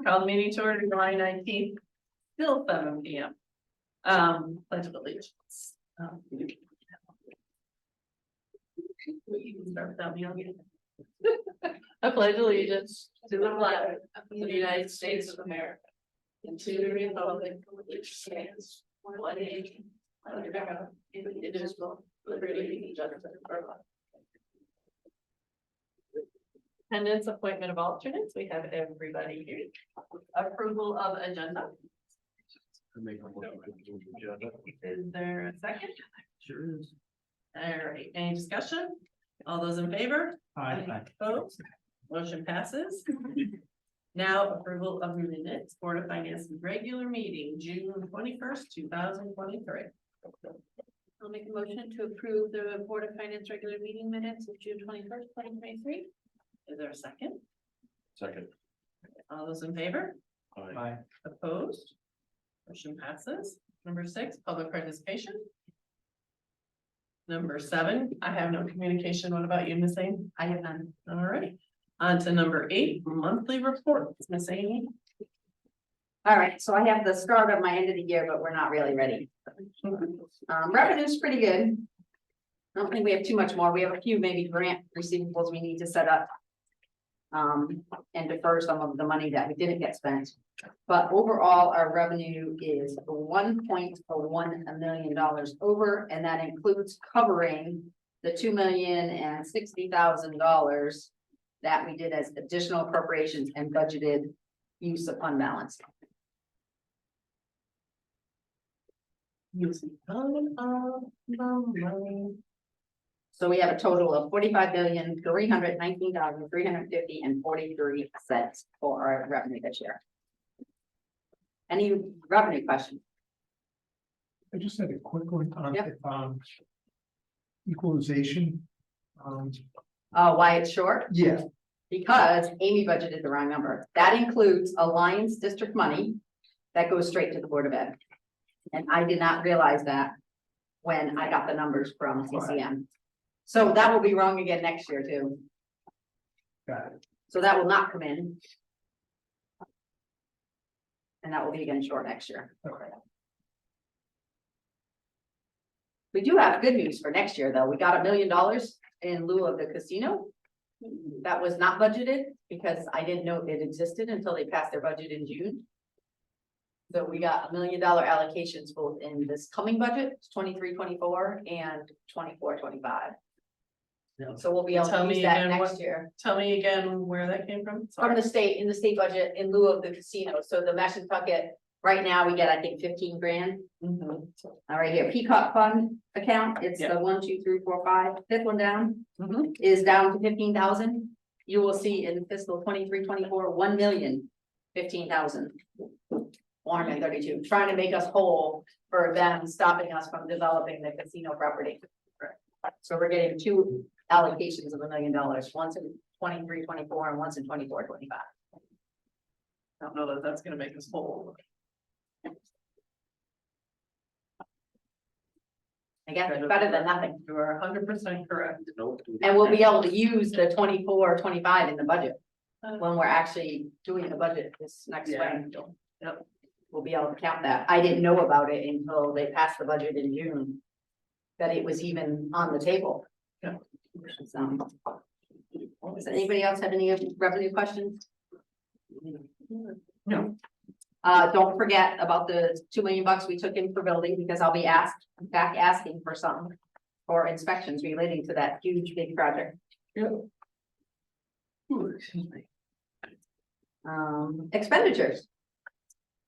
call the meeting to order July 19th, still 7 p.m. Pledge of allegiance. We can start without me. I pledge allegiance to the flag of the United States of America and to the republic which stands one nation under God, indivisible, liberty and justice for all. Attendance, appointment of alternates, we have everybody here. Approval of agenda. Is there a second? Sure is. All right, any discussion? All those in favor? Aye. Opposed? Motion passes. Now approval of minutes, Board of Finance regular meeting, June 21st, 2023. I'll make a motion to approve the Board of Finance regular meeting minutes of June 21st, 2023. Is there a second? Second. All those in favor? Aye. Opposed? Motion passes. Number 6, public participation. Number 7, I have no communication. What about you, Ms. Amy? I have none. All right. On to number 8, monthly reports, Ms. Amy. All right, so I have the start of my end of the year, but we're not really ready. Revenue's pretty good. I don't think we have too much more. We have a few maybe grant receivables we need to set up. And defer some of the money that we didn't get spent. But overall, our revenue is $1.01 million over, and that includes covering the $2,060,000 that we did as additional appropriations and budgeted use of fund balance. Using of the money. So we have a total of $45,319,350.43 for our revenue this year. Any revenue questions? I just had a quick one on Yep. Equalization. Why it's short? Yeah, Because Amy budgeted the wrong number. That includes Alliance District money that goes straight to the Board of Ed. And I did not realize that when I got the numbers from CCM. So that will be wrong again next year too. got it. So that will not come in. And that will be again short next year. Okay. We do have good news for next year, though. We got $1 million in lieu of the casino. That was not budgeted because I didn't know it existed until they passed their budget in June. So we got $1 million allocations both in this coming budget, 23-24 and 24-25. So we'll be able Tell to me use that again next what- year. Tell me again where that came from. From the state, in the state budget in lieu of the casino. So the Meshantucket, right now we get, I think, 15 grand. Mhm. All right, here, Peacock Fund account, it's Yeah. the 1, 2, 3, 4, 5, fifth one down Mhm. is down to 15,000. You will see in fiscal 23-24, 1,015,432, trying to make us whole for them stopping us from developing the casino property. So we're getting 2 allocations of $1 million, once in 23-24 and once in 24-25. I don't know that that's gonna make us whole. I guess it's better than nothing. You are 100% correct. And we'll be able to use the 24-25 in the budget. When we're actually doing the budget this next Yeah. spring. Yep. We'll be able to count that. I didn't know about it until they passed the budget in June. That it was even on the table. Yeah. So. Does anybody else have any revenue questions? No. Don't forget about the $2 million we took in for building, because I'll be back asking for some. For inspections relating to that huge big project. Ooh, excuse me. Expenditures.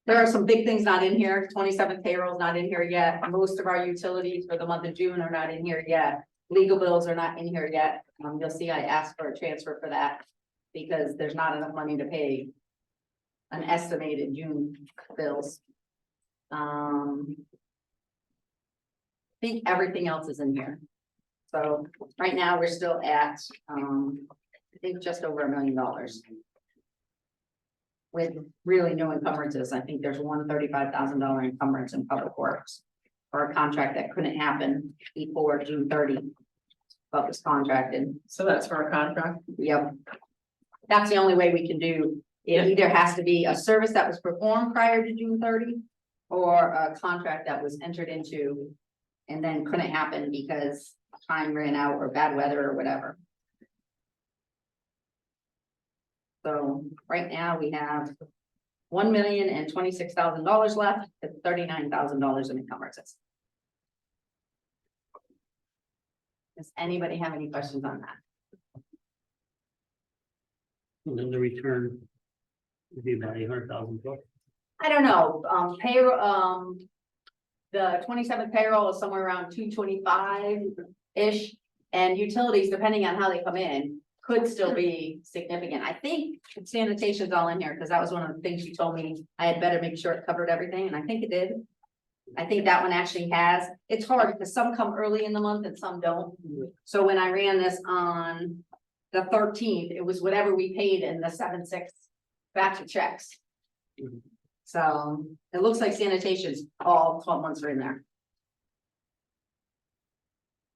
There are some big things not in here. 27 payroll's not in here yet. Most of our utilities for the month of June are not in here yet. Legal bills are not in here yet. You'll see I asked for a transfer for that because there's not enough money to pay an estimated June bills. I think everything else is in here. So right now we're still at, I think just over $1 million. With really no encumbrances. I think there's $135,000 encumbrance in public works. For a contract that couldn't happen before June 30. But was contracted. So that's for a contract. Yep. That's the only way we can do It either has to be a service that was performed prior to June 30, or a contract that was entered into and then couldn't happen because time ran out or bad weather or whatever. So right now we have $1,026,000 left, with $39,000 in encumbrances. Does anybody have any questions on that? And then the return would be about 800,000 bucks. I don't know, payroll, the 27th payroll is somewhere around 225-ish. And utilities, depending on how they come in, could still be significant. I think sanitation's all in here, because that was one of the things you told me I had better make sure it covered everything, and I think it did. I think that one actually has, it's hard because some come early in the month and some don't. So when I ran this on the 13th, it was whatever we paid in the 7/6 batch of checks. So it looks like sanitation's all 12 months are in there.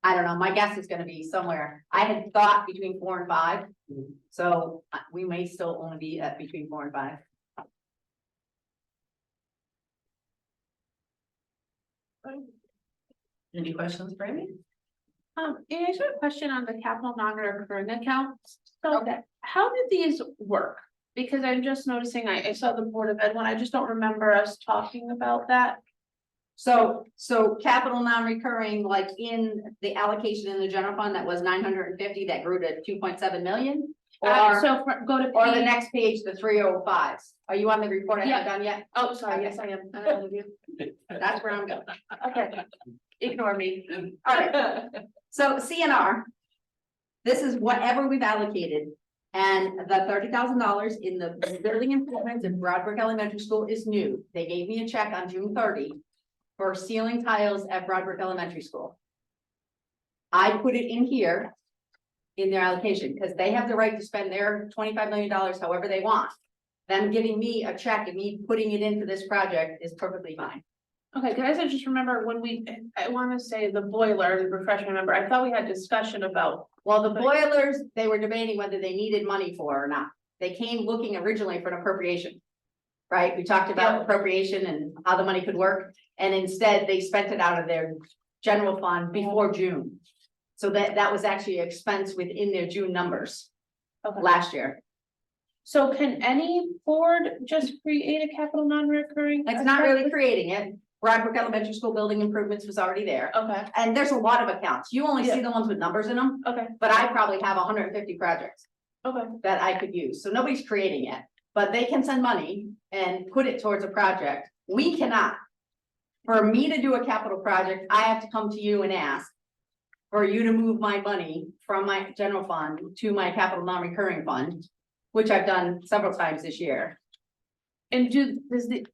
I don't know, my guess is gonna be somewhere, I had thought between 4 and 5. So we may still only be at between 4 and 5. Any questions for me? Yeah, I just have a question on the capital non-recurring accounts. So Okay. how did these work? Because I'm just noticing, I saw the Board of Ed one, I just don't remember us talking about that. So capital non-recurring, like in the allocation in the general fund, that was 950, that grew to 2.7 million? Or, Go to. or the page- next page, the 305s. Are you on the report I Yeah. haven't done yet? Oh, sorry, yes, I am. I'm ahead of you. That's where I'm going. Okay, ignore me. All right, so CNR. This is whatever we've allocated. And the $30,000 in the building improvements in Broadbrook Elementary School is new. They gave me a check on June 30 for ceiling tiles at Broadbrook Elementary School. I put it in here in their allocation, because they have the right to spend their $25 million however they want. Them giving me a check and me putting it into this project is perfectly fine. Okay, guys, I just remember when I wanna say the boiler, refresh my memory, I thought we had discussion about. Well, the boilers, they were debating whether they needed money for or not. They came looking originally for an appropriation. Right? We talked about Yeah. appropriation and how the money could work, and instead they spent it out of their general fund before June. So that was actually an expense within their June numbers Okay. last year. So can any board just create a capital non-recurring? It's not really creating it. Broadbrook Elementary School building improvements was already there. Okay, And there's a lot of accounts. You only see Yeah. the ones with numbers in them, okay, but I probably have 150 projects okay, that I could use. So nobody's creating it, but they can send money and put it towards a project. We cannot. For me to do a capital project, I have to come to you and ask for you to move my money from my general fund to my capital non-recurring fund, which I've done several times this year. and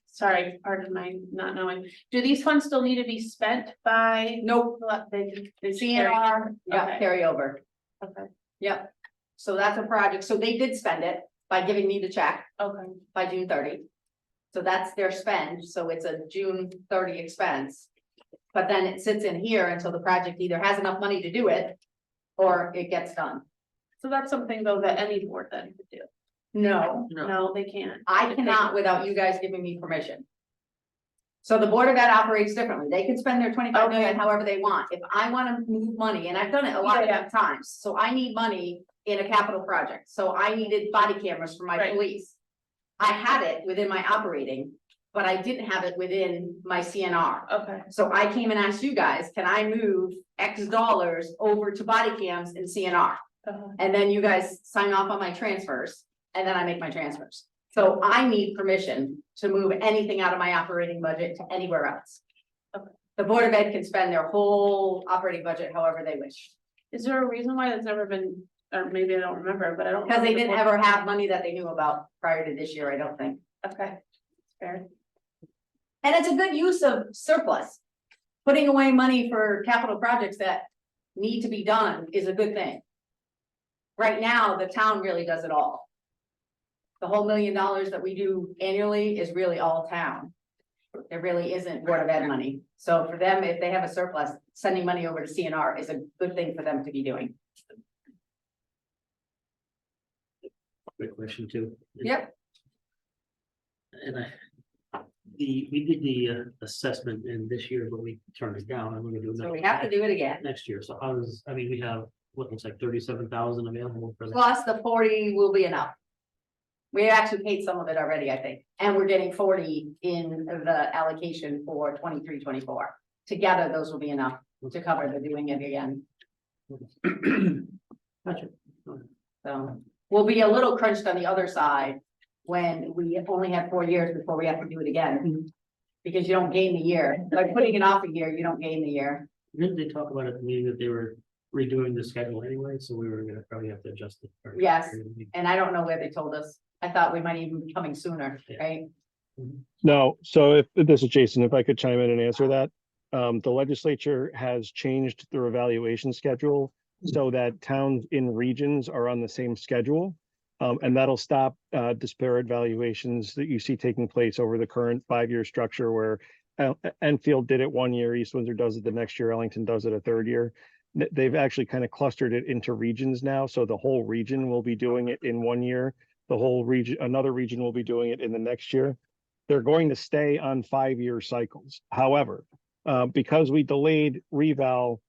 sorry, pardon my not knowing, do these funds still need to be spent by? Nope, They CNR, yeah, Okay. carry over. Okay, Yep. So that's a project. So they did spend it by giving me the check okay, by June 30. So that's their spend. So it's a June 30 expense. But then it sits in here until the project either has enough money to do it or it gets done. so that's something though that any board then could do. No, No, they can't. I cannot without you guys giving me permission. So the Board of Ed operates differently. They can spend their 25 million Okay. however they want. If I want to move money, and I've done it a lot of Yeah. different times, so I need money in a capital project. So I needed body cameras for my Right. police. I had it within my operating, but I didn't have it within my CNR. Okay, So I came and asked you guys, can I move X dollars over to body cams in CNR? And then you guys sign off on my transfers, and then I make my transfers. So I need permission to move anything out of my operating budget to anywhere else. Okay. The Board of Ed can spend their whole operating budget however they wish, is there a reason why that's never been, or maybe I don't remember, but I don't. because they remember didn't the ever have money that they knew about prior to this year, I don't think. board- Okay, fair. And it's a good use of surplus. Putting away money for capital projects that need to be done is a good thing. Right now, the town really does it all. The whole $1 million that we do annually is really all town. There really isn't Board of Ed money. So for them, if they have a surplus, sending money over to CNR is a good thing for them to be doing. Quick question too. Yep. And we did the assessment in this year, but we turned it down. I'm gonna do So another we have to do it again. next year. So we have what looks like 37,000 available for that. Plus the 40 will be enough. We actually paid some of it already, I think, and we're getting 40 in the allocation for 23-24. Together, those will be enough to cover the doing it again. Gotcha. So we'll be a little crunched on the other side when we only have 4 years before we have to do it again. Because you don't gain the year, by putting it off a year, you don't gain the year. Didn't they talk about at the meeting that they were redoing the schedule anyway, so we were gonna probably have to adjust it. Yes. And I don't know where they told us. I thought we might even be coming sooner, right? No, so if this is Jason, if I could chime in and answer that. The legislature has changed the revaluation schedule so that towns in regions are on the same schedule. And that'll stop disparate valuations that you see taking place over the current 5-year structure where Enfield did it 1 year, East Windsor does it the next year, Ellington does it a 3rd year. They've actually kind of clustered it into regions now, so the whole region will be doing it in 1 year. The whole region, another region will be doing it in the next year. They're going to stay on 5-year cycles. However, because we delayed reval,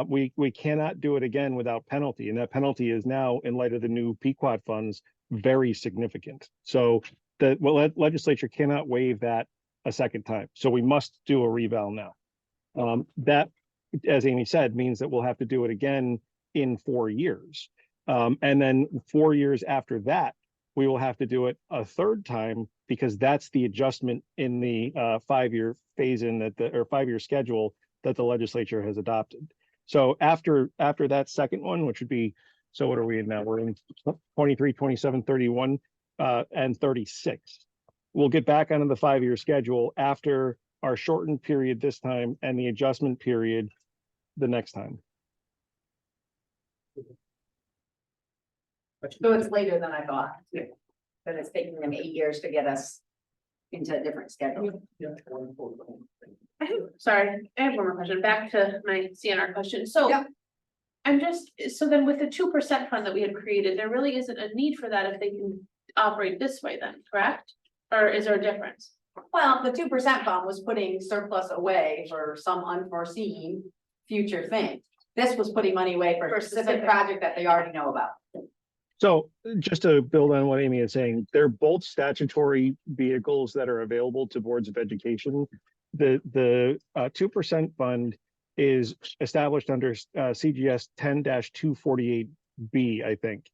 we cannot do it again without penalty, and that penalty is now, in light of the new Pequot funds, very significant. So the legislature cannot waive that a second time. So we must do a reval now. That, as Amy said, means that we'll have to do it again in 4 years. And then 4 years after that, we will have to do it a 3rd time because that's the adjustment in the 5-year phase-in that or 5-year schedule that the legislature has adopted. So after that second one, which would be, so what are we in now? We're in 23, 27, 31, and 36. We'll get back onto the 5-year schedule after our shortened period this time and the adjustment period the next time. So it's later than I thought. But it's taking them 8 years to get us into a different schedule. Sorry, I have one more question, back to my CNR question, so. Yep. I'm just, so then with the 2% fund that we had created, there really isn't a need for that if they can operate this way then, correct? Or is there a difference? Well, the 2% fund was putting surplus away for some unforeseen future thing. This was putting money away for a specific project that they already know about. So just to build on what Amy is saying, they're both statutory vehicles that are available to boards of education. The 2% fund is established under CGS 10-248B, I think,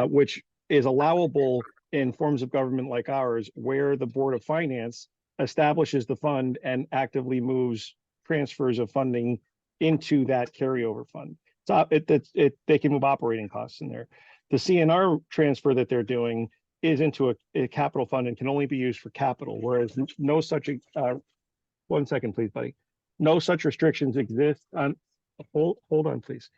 which is allowable in forms of government like ours, where the Board of Finance establishes the fund and actively moves transfers of funding into that carryover fund. So they can move operating costs in there. The CNR transfer that they're doing is into a capital fund and can only be used for capital, whereas no such, 1 second, please, buddy. No such restrictions exist on, hold on, please.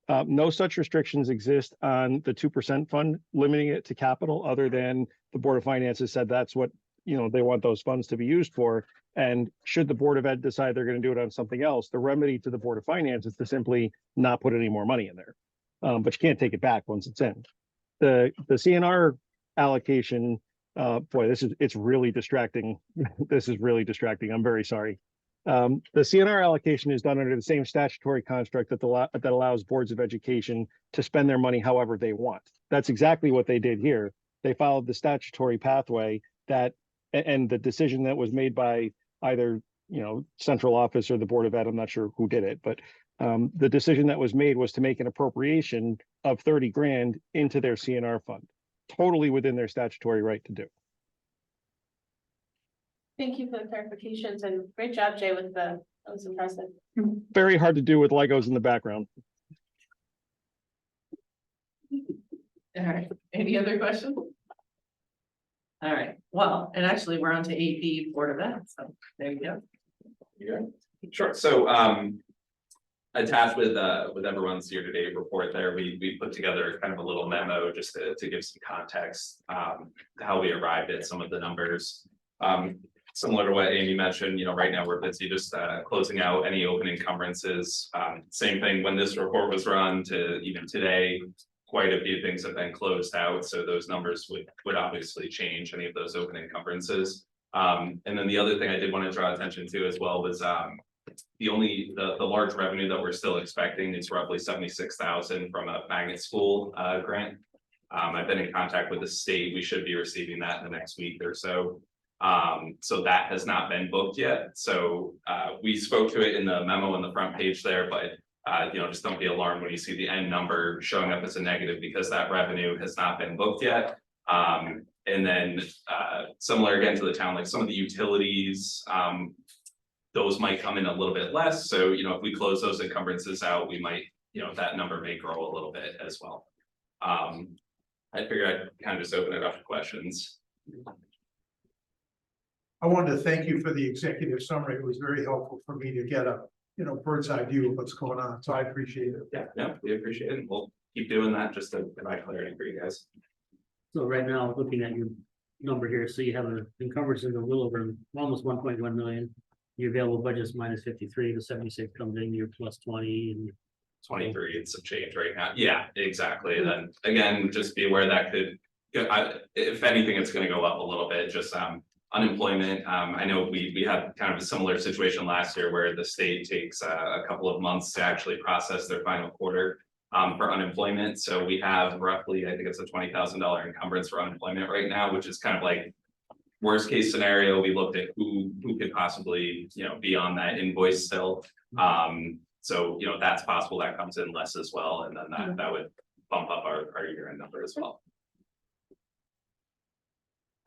No such restrictions exist on the 2% fund, limiting it to capital, other than the Board of Finance has said that's what, they want those funds to be used for. And should the Board of Ed decide they're going to do it on something else, the remedy to the Board of Finance is to simply not put any more money in there. But you can't take it back once it's in. The CNR allocation, boy, it's really distracting. This is really distracting. I'm very sorry. The CNR allocation is done under the same statutory construct that allows boards of education to spend their money however they want. That's exactly what they did here. They followed the statutory pathway and the decision that was made by either, central office or the Board of Ed. I'm not sure who did it, but the decision that was made was to make an appropriation of 30 grand into their CNR fund, totally within their statutory right to do. Thank you for the clarifications and great job, Jay, that was impressive. Very hard to do with Legos in the background. All right, any other questions? All right, well, and actually, we're on to AP Board of Ed, so there you go. Sure, so attached with everyone's year-to-date report there, we put together kind of a little memo just to give some context, how we arrived at some of the numbers. Similar to what Amy mentioned, right now we're busy just closing out any open encumbrances. Same thing when this report was run to even today, quite a few things have been closed out, so those numbers would obviously change any of those open encumbrances. And then the other thing I did want to draw attention to as well was, the large revenue that we're still expecting is roughly 76,000 from a magnet school, grant. I've been in contact with the state. We should be receiving that in the next week or so. So that has not been booked yet. So, we spoke to it in the memo on the front page there, but just don't be alarmed when you see the end number showing up as a negative because that revenue has not been booked yet. And then, similar again to the town, like some of the utilities, those might come in a little bit less. So, if we close those encumbrances out, we might, that number may grow a little bit as well. I figured I'd kind of just open it up to questions. I wanted to thank you for the executive summary. It was very helpful for me to get a, bird's eye view of what's going on. So I appreciate it. Yeah, no, we appreciate it. And we'll keep doing that just to provide clarity for you guys. So right now, looking at your number here, so you have an encumbrance in a little over almost 1.1 million. Your available budget is minus 53, the 76 comes in, you're plus 20 and 23, it's some change right now. Yeah, exactly. Then again, just be aware that could, if anything, it's gonna go up a little bit, just unemployment. I know we had kind of a similar situation last year where the state takes a couple of months to actually process their final quarter for unemployment. So we have roughly, I think it's a $20,000 encumbrance for unemployment right now, which is kind of like worst case scenario. We looked at who could possibly, be on that invoice still. So, that's possible that comes in less as well. And then that would bump up our year-end number as well.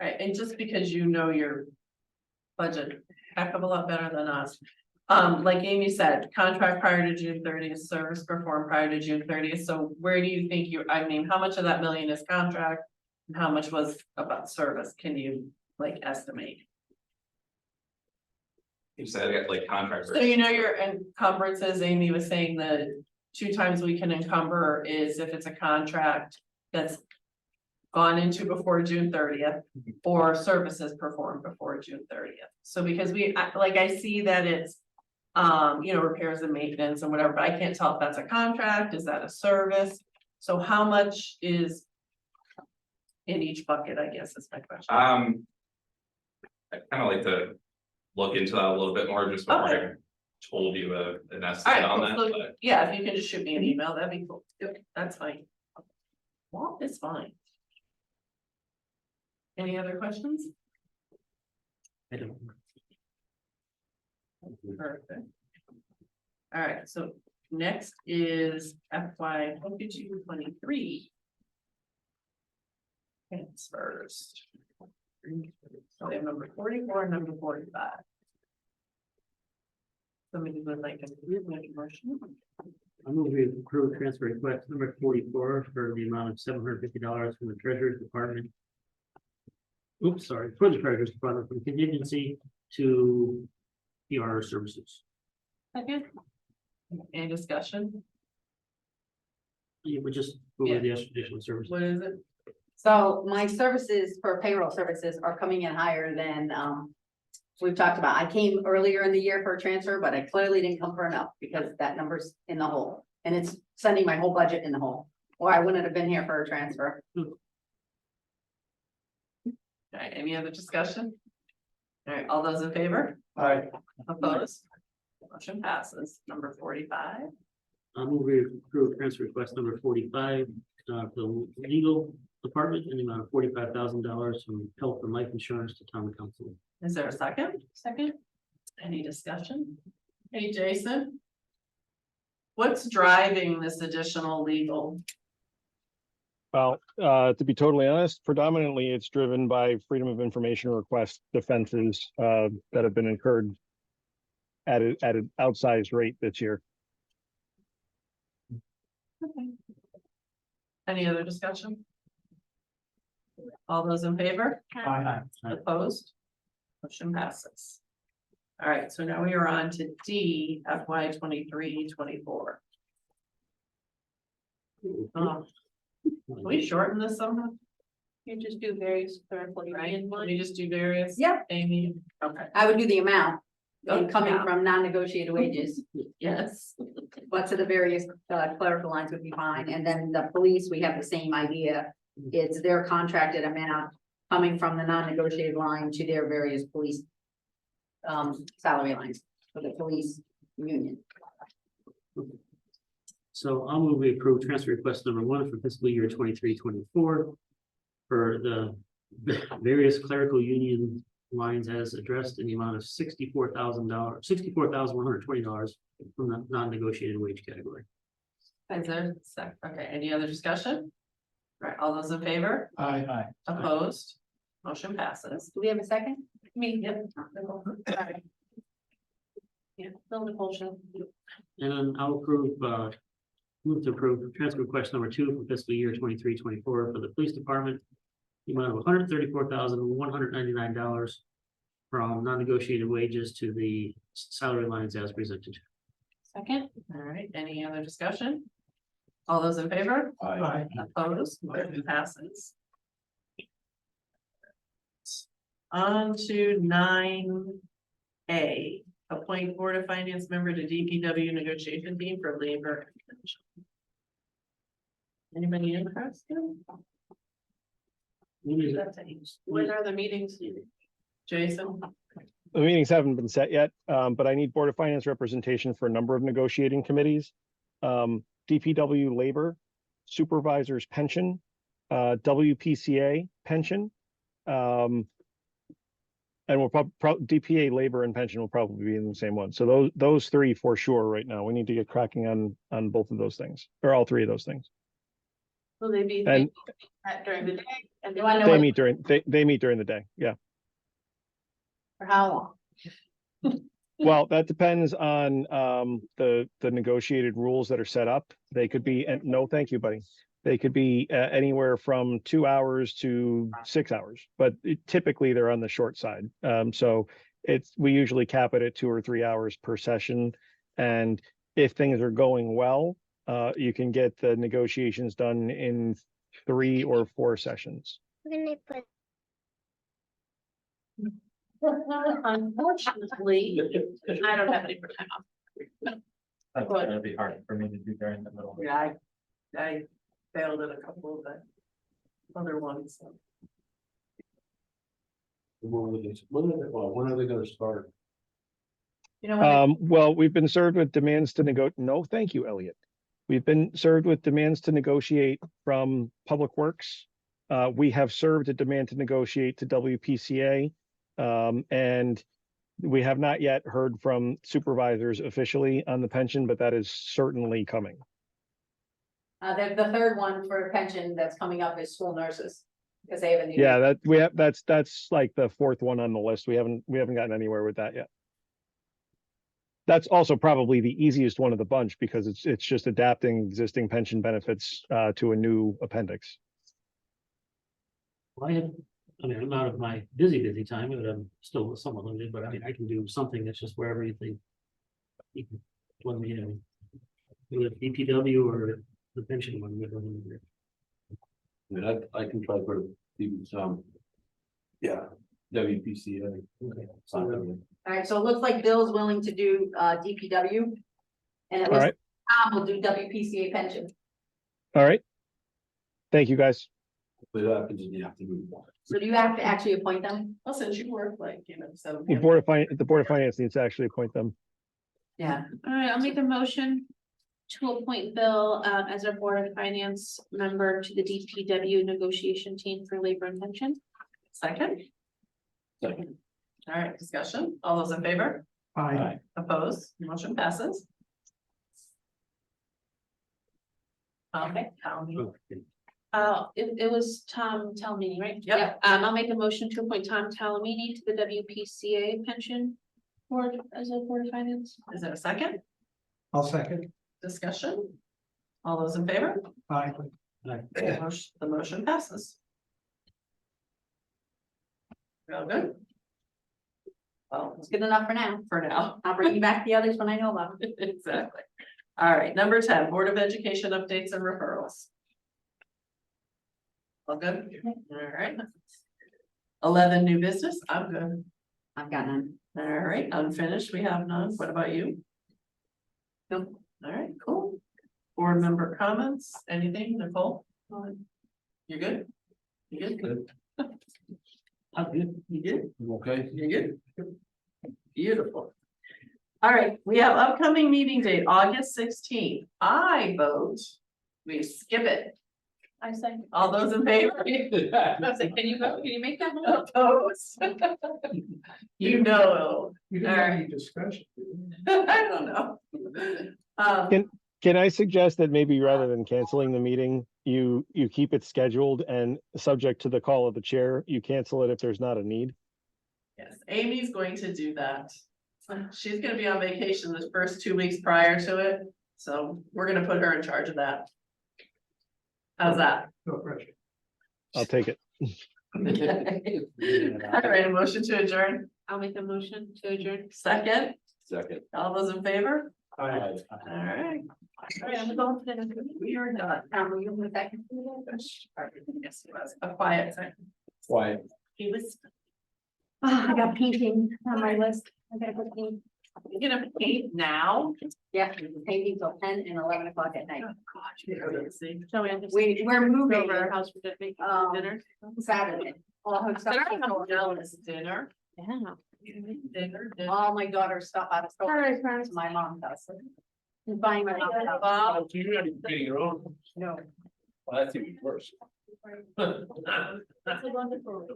Right, and just because your budget heck of a lot better than us. Like Amy said, contract prior to June 30th, service performed prior to June 30th. So where do you think how much of that million is contract? And how much was about service? Can you estimate? You said I got like contract. So your encumbrances, Amy was saying the 2 times we can encumber is if it's a contract that's gone into before June 30th or services performed before June 30th. So because I see that it's repairs and maintenance and whatever, but I can't tell if that's a contract, is that a service? So how much is in each bucket, I guess is my question. I kind of like to look into that a little bit more just before I told you an estimate on that. Cool. So, But yeah, if you can just shoot me an email, that'd be cool. Yep, that's fine. Well, it's fine. Any other questions? I don't. Perfect. All right, so next is FY 22-23. Transfers. So we have number 44 and number 45. Somebody would like to make a motion. I'm going to approve transfer request number 44 for the amount of $750 from the treasurer's department. Oops, sorry, for the treasurer's department from contingency to PR services. Second. Any discussion? You would just go over the additional services. What is it? So my services for payroll services are coming in higher than, we've talked about. I came earlier in the year for a transfer, but I clearly didn't come for enough because that number's in the hole. And it's sending my whole budget in the hole, or I wouldn't have been here for a transfer. All right, any other discussion? All right, all those in favor? Aye. Opposed? Motion passes. Number 45. I'm going to approve transfer request number 45 for the legal department in the amount of $45,000 from health and life insurance to town council. Is there a second? Second. Any discussion? Hey, Jason. What's driving this additional legal? Well, to be totally honest, predominantly it's driven by freedom of information request defenses that have been incurred at an outsized rate this year. Okay. Any other discussion? All those in favor? Aye. Opposed? Motion passes. All right, so now we are on to D, FY 23-24. Can we shorten this somehow? You just do various clerical Right, in let one. me just do various. Yep. Amy, okay, I would do the amount and coming Yeah. from non-negotiated wages. yes. But to the various clerical lines would be fine, and then the police, we have the same idea. It's their contracted amount coming from the non-negotiated line to their various police salary lines for the police union. So I'll move we approve transfer request number 1 for fiscal year 23-24 for the various clerical union lines as addressed in the amount of $64,120 from the non-negotiated wage category. Is there, okay, any other discussion? Right, all those in favor? Aye. Opposed? Motion passes. Do we have a second? Me, yep. Yeah, Bill Nicole. And then I'll move to approve transfer request number 2 for fiscal year 23-24 for the police department. The amount of $134,199 from non-negotiated wages to the salary lines as presented. Second, All right, any other discussion? All those in favor? Aye. Opposed? Motion passes. On to 9A, appoint Board of Finance member to DPW negotiation team for labor. and pension. Anybody interested? When are the meetings? Jason? The meetings haven't been set yet, but I need Board of Finance representation for a number of negotiating committees. DPW labor, supervisors pension, WPCA pension. And we'll DPA labor and pension will probably be in the same one. So those three for sure right now. We need to get cracking on both of those things, or all three of those things. will they be And during the day? And Do I know they what- meet during the day. Yeah. For how long? Well, that depends on the negotiated rules that are set up. They could be, and no, thank you, buddy. They could be anywhere from 2 hours to 6 hours, but typically they're on the short side. So we usually cap it at 2 or 3 hours per session. And if things are going well, you can get the negotiations done in 3 or 4 sessions. Unfortunately, I don't have any for time off. That's gonna be hard for me to do during the middle. Yeah, I failed at a couple of the other ones. So. When are they gonna start? You know what? Well, we've been served with demands to no, thank you, Elliot. We've been served with demands to negotiate from Public Works. We have served a demand to negotiate to WPCA. And we have not yet heard from supervisors officially on the pension, but that is certainly coming. The third one for pension that's coming up is school nurses. Because they have a new. Yeah, that's like the 4th one on the list. We haven't gotten anywhere with that yet. That's also probably the easiest one of the bunch because it's just adapting existing pension benefits to a new appendix. Well, I mean, I'm out of my busy time, but I'm still somewhat limited, but I mean, I can do something that's just wherever you think. When we, the DPW or the pension one. I can try for even some. Yeah, WPCA. All right, so it looks like Bill's willing to do DPW. And it All looks right, like Tom will do WPCA pension. all right. Thank you, guys. But it happens in the afternoon. So do you have to actually appoint them? Well, since you work like, so. The Board of Finance needs to actually appoint them. Yeah. All right, I'll make a motion to appoint Bill as our Board of Finance member to the DPW negotiation team for labor and pension. Second, Second. all right, discussion, all those in favor? Aye. Opposed, motion passes. Okay, It was Tom Talamini, right? Yep. I'll make a motion to appoint Tom Talamini to the WPCA pension board as a Board of Finance. is there a second I'll second. discussion? All those in favor? Aye. The motion passes. Real good. Well, It's good enough for now. for now. I'll bring you back the others when I know about them. Exactly. All right, number 10, Board of Education updates and referrals. All good? All right. 11, new business, I'm good. I've got none. All right, unfinished, we have none. What about you? Nope. All right, cool. Board member comments, anything, Nicole? You're good? You good? Good. You did, Okay. you did. Beautiful. All right, we have upcoming meeting date, August 16th. I vote, we skip it. I say, All those in favor? I was like, can you vote? Can you make that? vote? Opposed? You know, You didn't have any discussion. I don't know. Can I suggest that maybe rather than canceling the meeting, you keep it scheduled and subject to the call of the chair, you cancel it if there's not a need? Yes, Amy's going to do that. She's gonna be on vacation the first 2 weeks prior to it, so we're gonna put her in charge of that. How's that? No pressure. I'll take it. All right, a motion to adjourn, I'll make a motion to adjourn. second, Second. all those in favor? I, All right. All right, I'm going to the. We are done. Will you move back? Yes, it was a quiet second. Why? He was, I got painting on my list. I gotta go paint. You're gonna paint now? Yeah, painting till 10 and 11 o'clock at night. Oh, God, you're busy. so we understand. We're moving Over our house for dinner. Saturday. All her stuff. Dinner, have jealous dinner. Yeah. Dinner. All my daughter's stuff out of store. All right, friends. My mom's house. And buying my mom's house. Bob, You're not even getting your own. No. Well, that's even worse. That's a wonderful.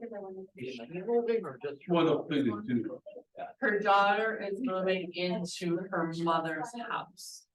One of the things to do. her daughter is moving into her mother's house.